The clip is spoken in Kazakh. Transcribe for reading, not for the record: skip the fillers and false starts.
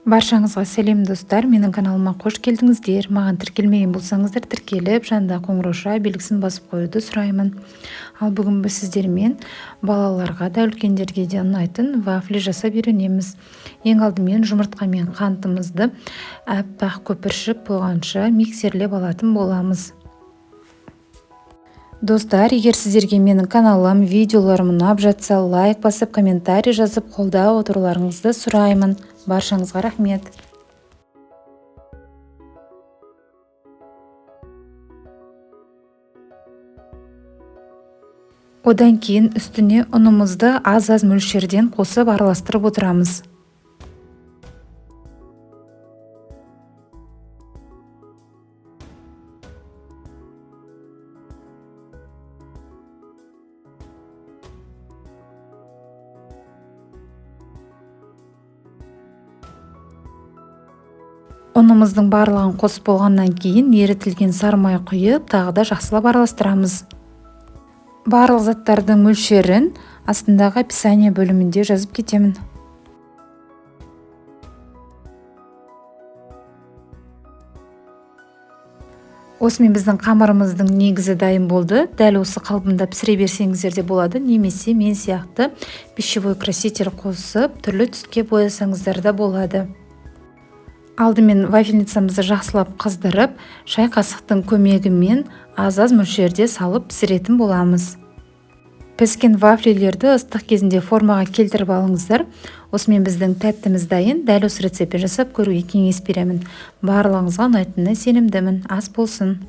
Баршаңызға сәлем достар, менің каналыма қош келдіңіздер. Маған тіркелмеген болсаңыздар, тіркеліп, жанында қоңырауша белгісін басып қоюды сұраймын. Ал бүгін біз сіздермен балаларға да үлкендерге де ұнайтын вафли жасап үйренеміз. Ең алдымен жұмыртқа мен қантымызды аппақ көпіршіп болғанша миксерлеп алатын боламыз. Достар, егер сіздерге менің каналым, видеоларым ұнап жатса, лайк басып, комментарий жазып, қолдау отыруларыңызды сұраймын. Баршаңызға рахмет. Одан кейін үстіне ұнымызды аз-аз мөлшерден қосып араластырып отырамыз. Ұнымыздың барлығын қосып болғаннан кейін ерітілген сары май құйып, тағы да жақсылап араластырамыз. Барлық заттардың мөлшерін астындағы описание бөлімінде жазып кетемін. Осымен біздің қамырымыздың негізі дайын болды. Дәл осы қалпында пісіре берсеңіздер де болады, немесе мен сияқты пищевой краситель қосып, түрлі түске боясаңыздар да болады. Алдымен вафельницамызды жақсылап қыздырып, шай қасықтың көмегімен аз-аз мөлшерде салып пісіретін боламыз. Піскен вафлилерді ыстық кезінде формаға келтіріп алыңыздар. Осымен біздің тәттіміз дайын. Дәл осы рецептпен жасап көруге кеңес беремін. Барлығыңызға ұнайтынына сенімдімін. Ас болсын.